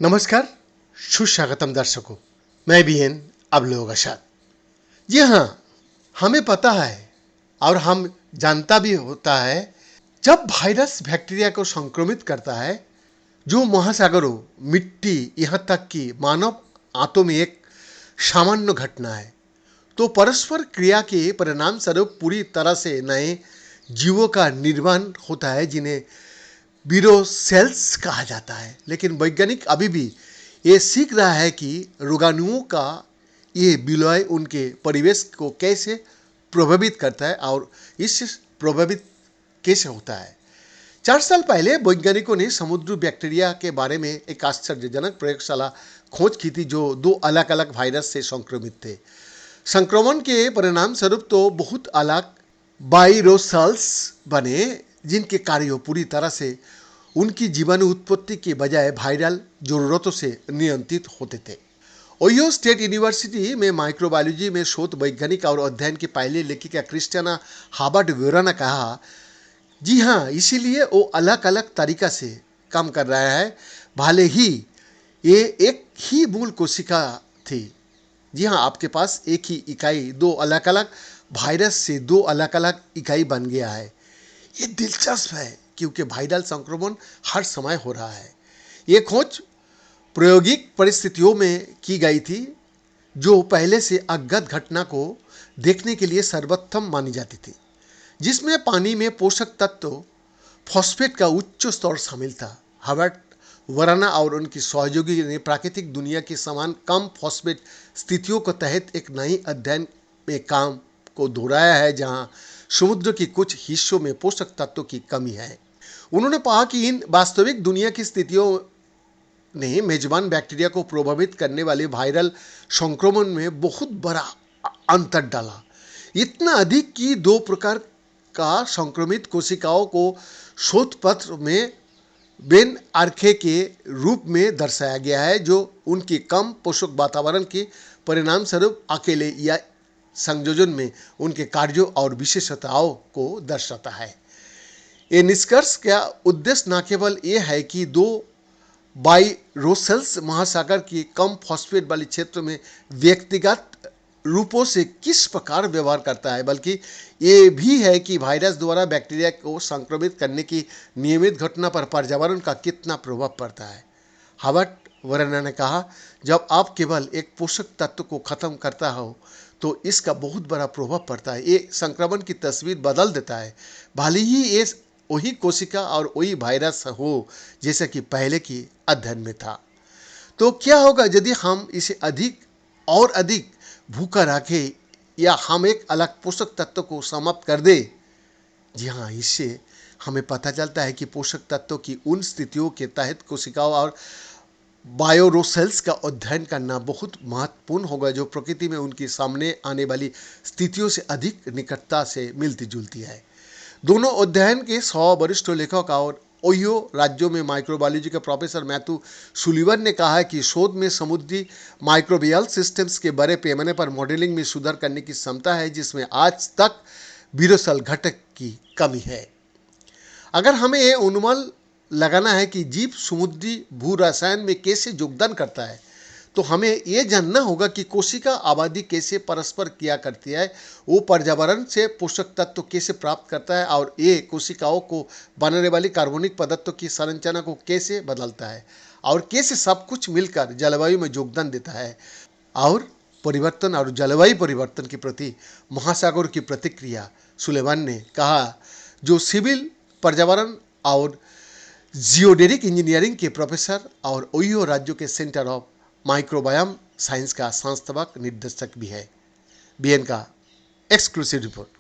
नमस्कार, सुस्वागतम दर्शकों। मैं भी एन अब लोगों का साथ। जी हाँ, हमें पता है और हम जानता भी होता है, जब वायरस बैक्टीरिया को संक्रमित करता है, जो महासागरों, मिट्टी, यहाँ तक कि मानव आंतों में एक सामान्य घटना है, तो परस्पर क्रिया के परिणाम स्वरूप पूरी तरह से नए जीवों का निर्माण होता है, जिन्हें बीरो सेल्स कहा जाता है। लेकिन वैज्ञानिक अभी भी ये सीख रहा है कि रोगाणुओं का ये विलय उनके परिवेश को कैसे प्रभावित करता है और इससे प्रभावित कैसे होता है। 4 साल पहले वैज्ञानिकों ने समुद्री बैक्टीरिया के बारे में एक आश्चर्यजनक प्रयोगशाला खोज की थी, जो 2 अलग अलग वायरस से संक्रमित थे। संक्रमण के परिणाम स्वरूप तो बहुत अलग वायरोसल्स बने, जिनके कार्य पूरी तरह से उनकी जीवाणु उत्पत्ति के बजाय वायरल जरूरतों से नियंत्रित होते थे। ओहियो स्टेट यूनिवर्सिटी में माइक्रोबायोलॉजी में शोध वैज्ञानिक और अध्ययन की पहली लेखिका क्रिस्टियाना हार्वर्ड वेरा ने कहा, जी हाँ, इसीलिए वो अलग अलग तरीका से काम कर रहा है, भले ही ये एक ही मूल कोशिका थी। जी हाँ, आपके पास एक ही इकाई 2 अलग अलग वायरस से 2 अलग अलग इकाई बन गया है। ये दिलचस्प है क्योंकि वायरल संक्रमण हर समय हो रहा है। ये खोज प्रायोगिक परिस्थितियों में की गई थी, जो पहले से अज्ञात घटना को देखने के लिए सर्वोत्तम मानी जाती थी, जिसमें पानी में पोषक तत्व फॉस्फेट का उच्च स्तर शामिल था। हार्वर्ड वराना और उनकी सहयोगी ने प्राकृतिक दुनिया के समान कम फॉस्फेट स्थितियों के तहत एक नई अध्ययन में काम को दोहराया है, जहां समुद्र के कुछ हिस्सों में पोषक तत्वों की कमी है। उन्होंने कहा कि इन वास्तविक दुनिया की स्थितियों ने मेजबान बैक्टीरिया को प्रभावित करने वाले वायरल संक्रमण में बहुत बड़ा अंतर डाला, इतना अधिक कि 2 प्रकार का संक्रमित कोशिकाओं को शोध पत्र में बेन आर्खे के रूप में दर्शाया गया है, जो उनके कम पोषक वातावरण के परिणाम स्वरूप अकेले या संयोजन में उनके कार्यों और विशेषताओं को दर्शाता है। ये निष्कर्ष का उद्देश्य न केवल ये है कि 2 वायरोसल्स महासागर के कम फॉस्फेट वाले क्षेत्र में व्यक्तिगत रूपों से किस प्रकार व्यवहार करता है, बल्कि ये भी है कि वायरस द्वारा बैक्टीरिया को संक्रमित करने की नियमित घटना पर पर्यावरण का कितना प्रभाव पड़ता है। हार्वर्ड वराना ने कहा, जब आप केवल एक पोषक तत्व को खत्म करता हो तो इसका बहुत बड़ा प्रभाव पड़ता है। ये संक्रमण की तस्वीर बदल देता है, भले ही ये वही कोशिका और वही वायरस हो जैसा कि पहले की अध्ययन में था। तो क्या होगा यदि हम इसे अधिक और अधिक भूखा रखें या हम एक अलग पोषक तत्व को समाप्त कर दें? जी हाँ, इससे हमें पता चलता है कि पोषक तत्वों की उन स्थितियों के तहत कोशिकाओं और वायरोसेल्स का अध्ययन करना बहुत महत्वपूर्ण होगा, जो प्रकृति में उनकी सामने आने वाली स्थितियों से अधिक निकटता से मिलती जुलती है। दोनों अध्ययन के 100 वरिष्ठ लेखक और ओहियो राज्यों में माइक्रोबायोलॉजी के प्रोफेसर मैथ्यू सुलिवन ने कहा है कि शोध में समुद्री माइक्रोबियल सिस्टम्स के बड़े पैमाने पर मॉडलिंग में सुधार करने की क्षमता है, जिसमें आज तक विरोसल घटक की कमी है। अगर हमें ये अनुमान लगाना है कि जीव समुद्री भू रसायन में कैसे योगदान करता है, तो हमें ये जानना होगा कि कोशिका आबादी कैसे परस्पर क्रिया करती है, वो पर्यावरण से पोषक तत्व कैसे प्राप्त करता है और ये कोशिकाओं को बनाने वाली कार्बनिक पदार्थों की संरचना को कैसे बदलता है और कैसे सब कुछ मिलकर जलवायु में योगदान देता है। और परिवर्तन और जलवायु परिवर्तन के प्रति महासागर की प्रतिक्रिया, सुलेमान ने कहा, जो सिविल पर्यावरण और जियोडेरिक इंजीनियरिंग के प्रोफेसर और ओहियो राज्यों के सेंटर ऑफ माइक्रोबायोम साइंस का संस्थापक निर्देशक भी है। बीएन का एक्सक्लूसिव रिपोर्ट।